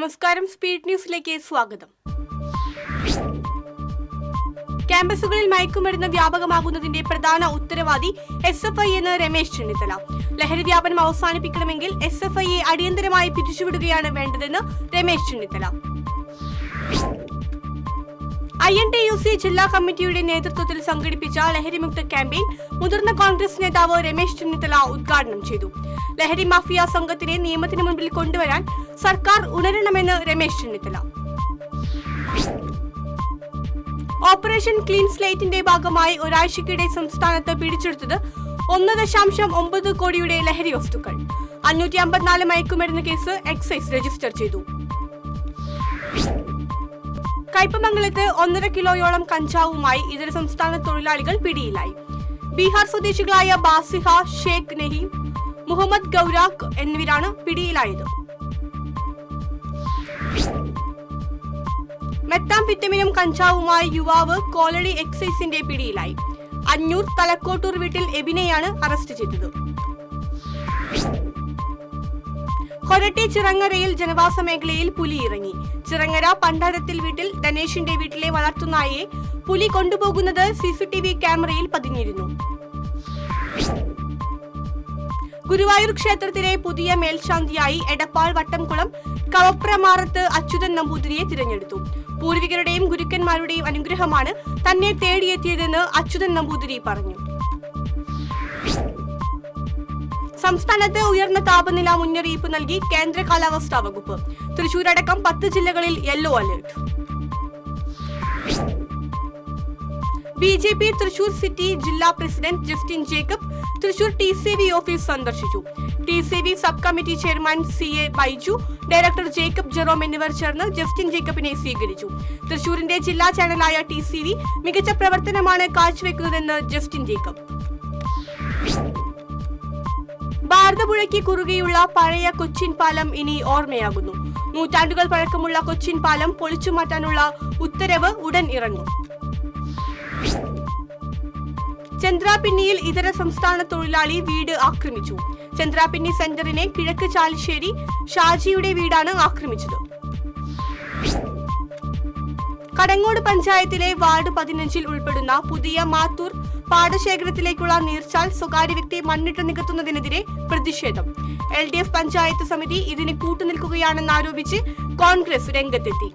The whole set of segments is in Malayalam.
നമസ്കാരം, സ്പീഡ് ന്യൂസിലേക്ക് സ്വാഗതം. ക്യാമ്പസുകളിൽ മയക്കുമരുന്ന് വ്യാപകമാകുന്നതിന്റെ പ്രധാന ഉത്തരവാദി SFI എന്ന് രമേശ് ചെന്നിത്തല. ലഹരി വ്യാപനം അവസാനിപ്പിക്കണമെങ്കിൽ SFIയെ അടിയന്തരമായി പിരിച്ചുവിടുകയാണ് വേണ്ടതെന്ന് രമേശ് ചെന്നിത്തല. INTUC ജില്ലാ കമ്മിറ്റിയുടെ നേതൃത്വത്തിൽ സംഘടിപ്പിച്ച ലഹരിമുക്ത ക്യാമ്പയിൻ മുതിർന്ന കോൺഗ്രസ് നേതാവ് രമേശ് ചെന്നിത്തല ഉദ്ഘാടനം ചെയ്തു. ലഹരി മാഫിയ സംഘത്തിനെ നിയമത്തിന് മുൻപിൽ കൊണ്ടുവരാൻ സർക്കാർ ഉണരണമെന്ന് രമേശ് ചെന്നിത്തല. ഓപ്പറേഷൻ ക്ലീൻ സ്ലേറ്റിന്റെ ഭാഗമായി ഒരാഴ്ചക്കിടെ സംസ്ഥാനത്ത് പിടിച്ചെടുത്തത് 1.9 കോടിയുടെ ലഹരി വസ്തുക്കൾ. 554 മയക്കുമരുന്ന് കേസ് എക്സൈസ് രജിസ്റ്റർ ചെയ്തു. കയ്പമംഗലത്ത് 1.5 കിലോയോളം കഞ്ചാവുമായി ഇതര സംസ്ഥാന തൊഴിലാളികൾ പിടിയിലായി. ബീഹാർ സ്വദേശികളായ ബാസിഹ, ഷേഖ് നഹീം, മുഹമ്മദ് ഗൗരാഖ് എന്നിവരാണ് പിടിയിലായത്. മെത്താംഫെറ്റമിനും കഞ്ചാവുമായി യുവാവ് കോളടി എക്സൈസിന്റെ പിടിയിലായി. അഞ്ഞൂർ തലക്കോട്ടൂർ വീട്ടിൽ എബിനെയാണ് അറസ്റ്റ് ചെയ്തത്. കൊരട്ടി ചിറങ്ങരയിൽ ജനവാസ മേഖലയിൽ പുലി ഇറങ്ങി. ചിറങ്ങര പണ്ടാരത്തിൽ വീട്ടിൽ ധനേഷിന്റെ വീട്ടിലെ വളർത്തുനായയെ പുലി കൊണ്ടുപോകുന്നത് CCTV ക്യാമറയിൽ പതിഞ്ഞിരുന്നു. ഗുരുവായൂർ ക്ഷേത്രത്തിലെ പുതിയ മേൽശാന്തിയായി എടപ്പാൾ വട്ടംകുളം കവപ്രമാറത്ത് അച്യുതൻ നമ്പൂതിരിയെ തിരഞ്ഞെടുത്തു. പൂർവികരുടെയും ഗുരുക്കന്മാരുടെയും അനുഗ്രഹമാണ് തന്നെ തേടിയെത്തിയതെന്ന് അച്യുതൻ നമ്പൂതിരി പറഞ്ഞു. സംസ്ഥാനത്ത് ഉയർന്ന താപനില മുന്നറിയിപ്പ് നൽകി കേന്ദ്ര കാലാവസ്ഥാ വകുപ്പ്. തൃശൂരടക്കം 10 ജില്ലകളിൽ yellow alert. BJP Thrissur city ജില്ലാ president Justin Jacob Thrissur TCV office സന്ദർശിച്ചു. TCV sub committee chairman CA Baiju, director Jacob Jerome എന്നിവർ ചേർന്ന് ജസ്റ്റിൻ ജേക്കബിനെ സ്വീകരിച്ചു. തൃശൂരിന്റെ ജില്ലാ ചാനലായ TCV മികച്ച പ്രവർത്തനമാണ് കാഴ്ചവെക്കുന്നതെന്ന് ജസ്റ്റിൻ ജേക്കബ്. ഭാരതപ്പുഴയ്ക്ക് കുറുകെയുള്ള പഴയ കൊച്ചിൻ പാലം ഇനി ഓർമ്മയാകുന്നു. നൂറ്റാണ്ടുകൾ പഴക്കമുള്ള കൊച്ചിൻ പാലം പൊളിച്ചു മാറ്റാനുള്ള ഉത്തരവ് ഉടൻ ഇറങ്ങും. ചന്ദ്രാപിന്നിയിൽ ഇതര സംസ്ഥാന തൊഴിലാളി വീട് ആക്രമിച്ചു. ചന്ദ്രാപിന്നി സെന്ററിനെ കിഴക്ക് ചാലിശ്ശേരി ഷാജിയുടെ വീടാണ് ആക്രമിച്ചത്. കടങ്ങോട് പഞ്ചായത്തിലെ വാർഡ് 15 ഉൾപ്പെടുന്ന പുതിയ മാത്തൂർ പാടശേഖരത്തിലേക്കുള്ള നീർച്ചാൽ സ്വകാര്യ വ്യക്തി മണ്ണിട്ട് നികത്തുന്നതിനെതിരെ പ്രതിഷേധം. LDF പഞ്ചായത്ത് സമിതി ഇതിന് കൂട്ടുനിൽക്കുകയാണെന്നാരോപിച്ച് കോൺഗ്രസ് രംഗത്തെത്തി.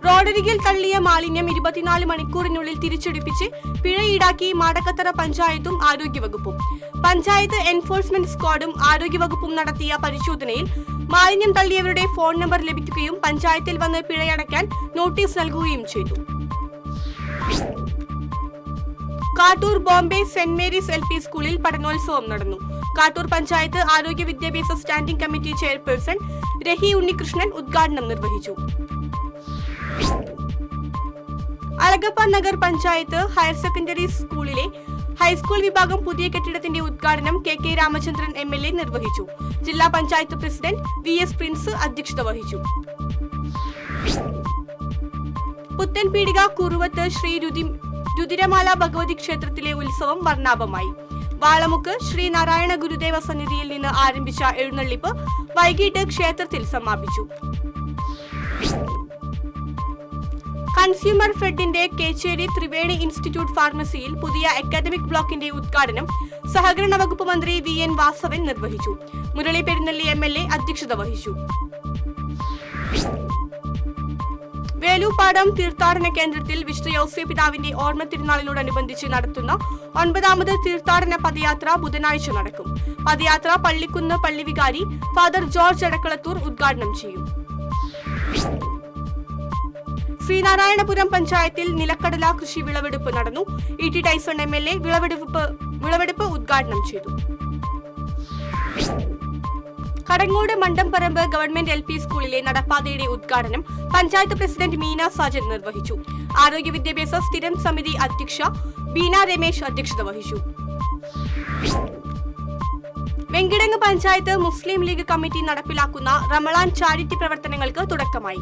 റോഡരികിൽ തള്ളിയ മാലിന്യം 24 മണിക്കൂറിനുള്ളിൽ തിരിച്ചെടുപ്പിച്ച് പിഴ ഈടാക്കി മാടക്കത്തറ പഞ്ചായത്തും ആരോഗ്യവകുപ്പും. പഞ്ചായത്ത് എൻഫോഴ്സ്മെന്റ് സ്ക്വാഡും ആരോഗ്യവകുപ്പും നടത്തിയ പരിശോധനയിൽ മാലിന്യം തള്ളിയവരുടെ ഫോൺ നമ്പർ ലഭിക്കുകയും പഞ്ചായത്തിൽ വന്ന് പിഴയടയ്ക്കാൻ നോട്ടീസ് നൽകുകയും ചെയ്തു. Kattoor Bombay saint Mary's LP സ്കൂളിൽ പഠനോത്സവം നടന്നു. കാട്ടൂർ പഞ്ചായത്ത് ആരോഗ്യ വിദ്യാഭ്യാസ സ്റ്റാൻഡിംഗ് കമ്മിറ്റി ചെയർപേഴ്സൺ രഹി ഉണ്ണികൃഷ്ണൻ ഉദ്ഘാടനം നിർവഹിച്ചു. അളഗപ്പ നഗർ പഞ്ചായത്ത് ഹയർ സെക്കൻഡറി സ്കൂളിലെ ഹൈസ്കൂൾ വിഭാഗം പുതിയ കെട്ടിടത്തിന്റെ ഉദ്ഘാടനം KK രാമചന്ദ്രൻ MLA നിർവഹിച്ചു. ജില്ലാ പഞ്ചായത്ത് പ്രസിഡന്റ് VS പ്രിൻസ് അധ്യക്ഷത വഹിച്ചു. പുത്തൻപീടിക കുറുവത്ത് ശ്രീ രുതിരമാല ഭഗവതി ക്ഷേത്രത്തിലെ ഉത്സവം വർണ്ണാഭമായി. വാളമുക്ക് ശ്രീ നാരായണ ഗുരുദേവ സന്നിധിയിൽ നിന്ന് ആരംഭിച്ച എഴുന്നള്ളിപ്പ് വൈകിട്ട് ക്ഷേത്രത്തിൽ സമാപിച്ചു. കൺസ്യൂമർ ഫെഡിന്റെ കേച്ചേരി ത്രിവേണി ഇൻസ്റ്റിറ്റ്യൂട്ട് ഫാർമസിയിൽ പുതിയ അക്കാദമിക് ബ്ലോക്കിന്റെ ഉദ്ഘാടനം സഹകരണ വകുപ്പ് മന്ത്രി VN വാസവൻ നിർവഹിച്ചു. മുരളി പെരുന്നള്ളി MLA അധ്യക്ഷത വഹിച്ചു. വേലൂപ്പാടം തീർത്ഥാടന കേന്ദ്രത്തിൽ വിശുദ്ധ യൗസേപ്പ് പിതാവിന്റെ ഓർമ്മ തിരുനാളിനോടനുബന്ധിച്ച് നടത്തുന്ന 9ാമത് തീർത്ഥാടന പദയാത്ര ബുധനാഴ്ച നടക്കും. പദയാത്ര പള്ളിക്കുന്ന് പള്ളിവികാരി ഫാദർ ജോർജ് അടക്കളത്തൂർ ഉദ്ഘാടനം ചെയ്യും. ശ്രീനാരായണപുരം പഞ്ചായത്തിൽ നിലക്കടല കൃഷി വിളവെടുപ്പ് നടന്നു. ET ടൈസൺ MLA വിളവെടുപ്പ് ഉദ്ഘാടനം ചെയ്തു. കടങ്ങോട് മണ്ടംപറമ്പ് ഗവൺമെന്റ് LP സ്കൂളിലെ നടപ്പാതയുടെ ഉദ്ഘാടനം പഞ്ചായത്ത് പ്രസിഡന്റ് മീന സാജൻ നിർവഹിച്ചു. ആരോഗ്യ വിദ്യാഭ്യാസ സ്ഥിരം സമിതി അധ്യക്ഷ ബീന രമേശ് അധ്യക്ഷത വഹിച്ചു. വെങ്കിടങ്ങ് പഞ്ചായത്ത് മുസ്ലിം ലീഗ് കമ്മിറ്റി നടപ്പിലാക്കുന്ന റമളാൻ ചാരിറ്റി പ്രവർത്തനങ്ങൾക്ക് തുടക്കമായി.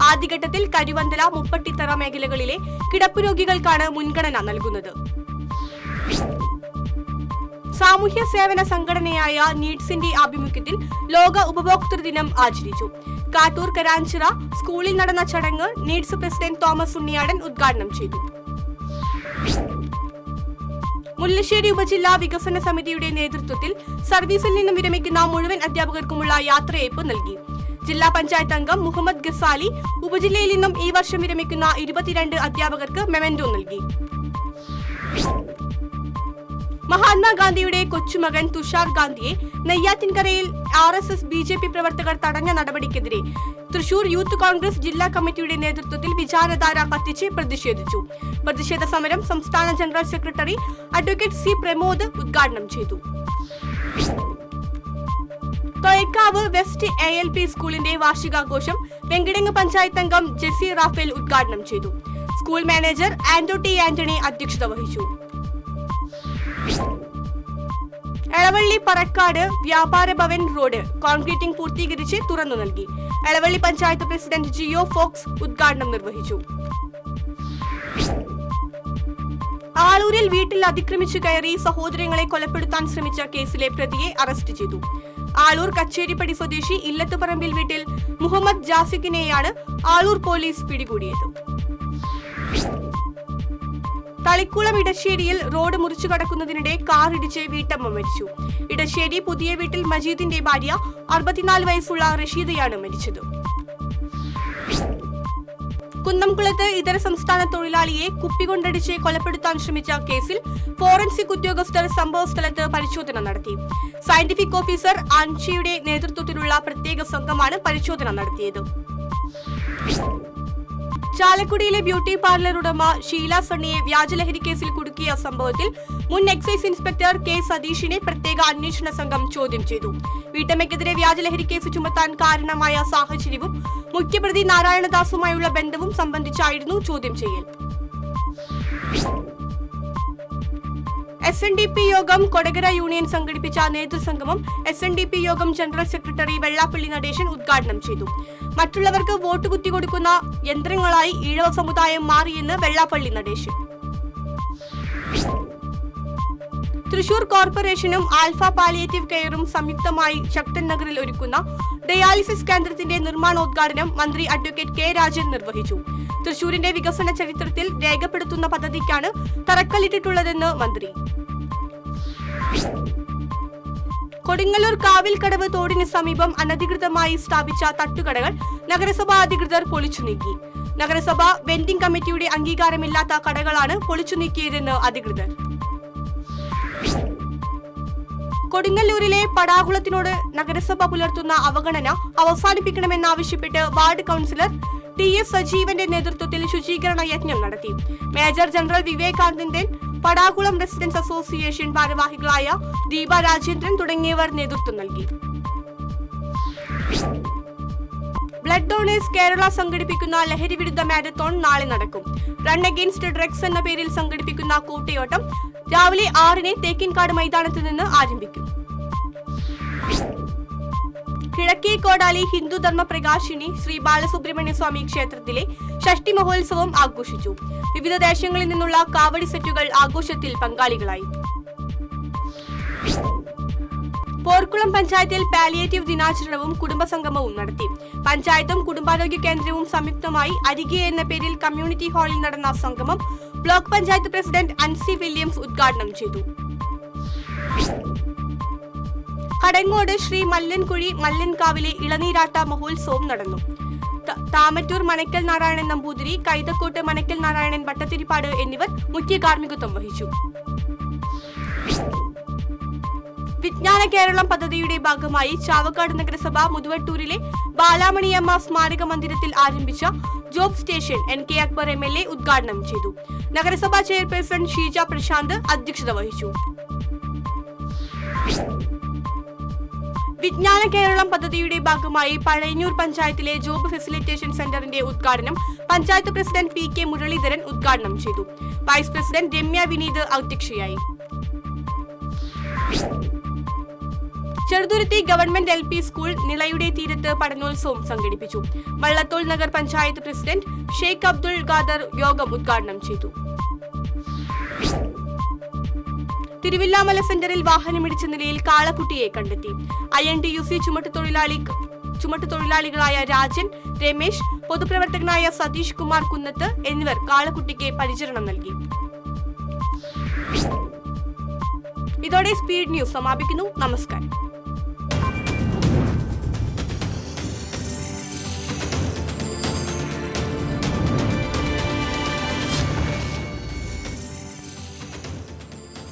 ആദ്യഘട്ടത്തിൽ കരുവന്തല, മുപ്പട്ടിത്തറ മേഖലകളിലെ കിടപ്പുരോഗികൾക്കാണ് മുൻഗണന നൽകുന്നത്. സാമൂഹ്യ സേവന സംഘടനയായ നീഡ്സിന്റെ ആഭിമുഖ്യത്തിൽ ലോക ഉപഭോക്തൃ ദിനം ആചരിച്ചു. കാട്ടൂർ കരാഞ്ചിറ സ്കൂളിൽ നടന്ന ചടങ്ങ് നീഡ്സ് പ്രസിഡന്റ് തോമസ് ഉണ്ണിയാടൻ ഉദ്ഘാടനം ചെയ്തു. മുല്ലശ്ശേരി ഉപജില്ലാ വികസന സമിതിയുടെ നേതൃത്വത്തിൽ സർവീസിൽ നിന്നും വിരമിക്കുന്ന മുഴുവൻ അധ്യാപകർക്കുമുള്ള യാത്രയയപ്പ് നൽകി. ജില്ലാ പഞ്ചായത്ത് അംഗം മുഹമ്മദ് ഗസാലി ഉപജില്ലയിൽ നിന്നും ഈ വർഷം വിരമിക്കുന്ന 22 അധ്യാപകർക്ക് മെമന്റോ നൽകി. മഹാത്മാഗാന്ധിയുടെ കൊച്ചുമകൻ തുഷാർ ഗാന്ധിയെ നെയ്യാറ്റിൻകരയിൽ RSS BJP പ്രവർത്തകർ തടഞ്ഞ നടപടിക്കെതിരെ തൃശൂർ യൂത്ത് കോൺഗ്രസ് ജില്ലാ കമ്മിറ്റിയുടെ നേതൃത്വത്തിൽ വിചാരധാര കത്തിച്ച് പ്രതിഷേധിച്ചു. പ്രതിഷേധ സമരം സംസ്ഥാന general secretary advocate C Pramod ഉദ്ഘാടനം ചെയ്തു. തൊയക്കാവ് വെസ്റ്റ് ALP സ്കൂളിന്റെ വാർഷികാഘോഷം വെങ്കിടങ്ങ് പഞ്ചായത്ത് അംഗം ജെസി റാഫേൽ ഉദ്ഘാടനം ചെയ്തു. School manager Anto T Antony അധ്യക്ഷത വഹിച്ചു. എളവള്ളി പറക്കാട് വ്യാപാര ഭവൻ റോഡ് കോൺക്രീറ്റിംഗ് പൂർത്തീകരിച്ച് തുറന്നു നൽകി. എളവള്ളി പഞ്ചായത്ത് പ്രസിഡന്റ് ജിയോ ഫോക്സ് ഉദ്ഘാടനം നിർവഹിച്ചു. ആളൂരിൽ വീട്ടിൽ അതിക്രമിച്ചു കയറി സഹോദരങ്ങളെ കൊലപ്പെടുത്താൻ ശ്രമിച്ച കേസിലെ പ്രതിയെ അറസ്റ്റ് ചെയ്തു. ആളൂർ കച്ചേരിപ്പടി സ്വദേശി ഇല്ലത്തുപറമ്പിൽ വീട്ടിൽ മുഹമ്മദ് ജാസിഖിനെയാണ് ആളൂർ പോലീസ് പിടികൂടിയത്. തളിക്കുളം ഇടശ്ശേരിയിൽ റോഡ് മുറിച്ചു കടക്കുന്നതിനിടെ കാർ ഇടിച്ച് വീട്ടമ്മ മരിച്ചു. ഇടശ്ശേരി പുതിയ വീട്ടിൽ മജീദിന്റെ ഭാര്യ 64 വയസ്സുള്ള റഷീദയാണ് മരിച്ചത്. കുന്നംകുളത്ത് ഇതര സംസ്ഥാന തൊഴിലാളിയെ കുപ്പികൊണ്ടടിച്ച് കൊലപ്പെടുത്താൻ ശ്രമിച്ച കേസിൽ ഫോറൻസിക് ഉദ്യോഗസ്ഥർ സംഭവസ്ഥലത്ത് പരിശോധന നടത്തി. സയന്റിഫിക് ഓഫീസർ ആൻഷിയുടെ നേതൃത്വത്തിലുള്ള പ്രത്യേക സംഘമാണ് പരിശോധന നടത്തിയത്. ചാലക്കുടിയിലെ ബ്യൂട്ടി പാർലർ ഉടമ ഷീല സണ്ണിയെ വ്യാജലഹരി കേസിൽ കുടുക്കിയ സംഭവത്തിൽ മുൻ എക്സൈസ് ഇൻസ്പെക്ടർ K സതീഷിനെ പ്രത്യേക അന്വേഷണ സംഘം ചോദ്യം ചെയ്തു. വീട്ടമ്മയ്ക്കെതിരെ വ്യാജലഹരി കേസ് ചുമത്താൻ കാരണമായ സാഹചര്യവും മുഖ്യപ്രതി നാരായണദാസുമായുള്ള ബന്ധവും സംബന്ധിച്ചായിരുന്നു ചോദ്യം ചെയ്യൽ. SNDP യോഗം കൊടകര യൂണിയൻ സംഘടിപ്പിച്ച നേതൃസംഗമം SNDP യോഗം ജനറൽ സെക്രട്ടറി വെള്ളാപ്പള്ളി നടേശൻ ഉദ്ഘാടനം ചെയ്തു. മറ്റുള്ളവർക്ക് വോട്ട് കുത്തിക്കൊടുക്കുന്ന യന്ത്രങ്ങളായി ഈഴവ സമുദായം മാറിയെന്ന് വെള്ളാപ്പള്ളി നടേശൻ. തൃശൂർ കോർപ്പറേഷനും ആൽഫ പാലിയേറ്റീവ് കെയറും സംയുക്തമായി ശക്തൻ നഗറിൽ ഒരുക്കുന്ന ഡയാലിസിസ് കേന്ദ്രത്തിന്റെ നിർമ്മാണോദ്ഘാടനം മന്ത്രി അഡ്വക്കേറ്റ് K രാജൻ നിർവഹിച്ചു. തൃശൂരിന്റെ വികസന ചരിത്രത്തിൽ രേഖപ്പെടുത്തുന്ന പദ്ധതിക്കാണ് തറക്കല്ലിട്ടിട്ടുള്ളതെന്ന് മന്ത്രി. കൊടുങ്ങല്ലൂർ കാവിൽക്കടവ് തോടിന് സമീപം അനധികൃതമായി സ്ഥാപിച്ച തട്ടുകടകൾ നഗരസഭാ അധികൃതർ പൊളിച്ചു നീക്കി. നഗരസഭ വെൻഡിംഗ് കമ്മിറ്റിയുടെ അംഗീകാരമില്ലാത്ത കടകളാണ് പൊളിച്ചു നീക്കിയതെന്ന് അധികൃതർ. കൊടുങ്ങല്ലൂരിലെ പടാകുളത്തിനോട് നഗരസഭ പുലർത്തുന്ന അവഗണന അവസാനിപ്പിക്കണമെന്നാവശ്യപ്പെട്ട് വാർഡ് കൌൺസിലർ TS സജീവന്റെ നേതൃത്വത്തിൽ ശുചീകരണ യജ്ഞം നടത്തി. മേജർ ജനറൽ വിവേകാനന്ദൻ, പടാകുളം റെസിഡൻസ് അസോസിയേഷൻ ഭാരവാഹികളായ ദീപ രാജേന്ദ്രൻ തുടങ്ങിയവർ നേതൃത്വം നൽകി. ബ്ലഡ് ഡോണേഴ്സ് കേരള സംഘടിപ്പിക്കുന്ന ലഹരി വിരുദ്ധ മാരത്തോൺ നാളെ നടക്കും. റൺ അഗെയിൻസ്റ്റ് ഡ്രഗ്സ് എന്ന പേരിൽ സംഘടിപ്പിക്കുന്ന കൂട്ടയോട്ടം രാവിലെ 6-ന് തേക്കിൻകാട് മൈതാനത്ത് നിന്ന് ആരംഭിക്കും. കിഴക്കേ കോടാലി ഹിന്ദു ധർമ്മ പ്രകാശിനി ശ്രീ ബാലസുബ്രഹ്മണ്യ സ്വാമി ക്ഷേത്രത്തിലെ ഷഷ്ടി മഹോത്സവം ആഘോഷിച്ചു. വിവിധ ദേശങ്ങളിൽ നിന്നുള്ള കാവടി സെറ്റുകൾ ആഘോഷത്തിൽ പങ്കാളികളായി. പോർക്കുളം പഞ്ചായത്തിൽ പാലിയേറ്റീവ് ദിനാചരണവും കുടുംബസംഗമവും നടത്തി. പഞ്ചായത്തും കുടുംബാരോഗ്യ കേന്ദ്രവും സംയുക്തമായി അരികെ എന്ന പേരിൽ കമ്മ്യൂണിറ്റി ഹാളിൽ നടന്ന സംഗമം block panchayat president Ansi Williams ഉദ്ഘാടനം ചെയ്തു. കടങ്ങോട് ശ്രീ മല്ലൻകുഴി മല്ലൻകാവിലെ ഇളനീരാട്ട മഹോത്സവം നടന്നു. താമറ്റൂർ മനക്കൽ നാരായണൻ നമ്പൂതിരി, കൈതക്കോട്ട് മനക്കൽ നാരായണൻ ഭട്ടത്തിരിപ്പാട് എന്നിവർ മുഖ്യ കാർമ്മികത്വം വഹിച്ചു. വിജ്ഞാന കേരളം പദ്ധതിയുടെ ഭാഗമായി ചാവക്കാട് നഗരസഭ മുതുവട്ടൂരിലെ ബാലാമണിയമ്മ സ്മാരക മന്ദിരത്തിൽ ആരംഭിച്ച job station NK Akbar MLA ഉദ്ഘാടനം ചെയ്തു. നഗരസഭാ ചെയർപേഴ്സൺ ഷീജ പ്രശാന്ത് അധ്യക്ഷത വഹിച്ചു. വിജ്ഞാന കേരളം പദ്ധതിയുടെ ഭാഗമായി പഴയന്നൂർ പഞ്ചായത്തിലെ ജോബ് ഫെസിലിറ്റേഷൻ സെന്ററിന്റെ ഉദ്ഘാടനം പഞ്ചായത്ത് പ്രസിഡന്റ് PK മുരളീധരൻ ഉദ്ഘാടനം ചെയ്തു. വൈസ് പ്രസിഡന്റ് രമ്യ വിനീത് അധ്യക്ഷയായി. ചെറുതുരുത്തി ഗവൺമെന്റ് LP സ്കൂൾ നിളയുടെ തീരത്ത് പഠനോത്സവം സംഘടിപ്പിച്ചു. വള്ളത്തോൾ നഗർ പഞ്ചായത്ത് പ്രസിഡന്റ് ഷെയ്ഖ് അബ്ദുൾ ഖാദർ യോഗം ഉദ്ഘാടനം ചെയ്തു. തിരുവില്ലാമല സെന്ററിൽ വാഹനമിടിച്ച നിലയിൽ കാളക്കുട്ടിയെ കണ്ടെത്തി. INTUC ചുമട്ടുതൊഴിലാളികളായ രാജൻ, രമേശ്, പൊതുപ്രവർത്തകനായ സതീഷ് കുമാർ കുന്നത്ത് എന്നിവർ കാളക്കുട്ടിക്ക് പരിചരണം നൽകി. ഇതോടെ സ്പീഡ് ന്യൂസ് സമാപിക്കുന്നു. നമസ്കാരം.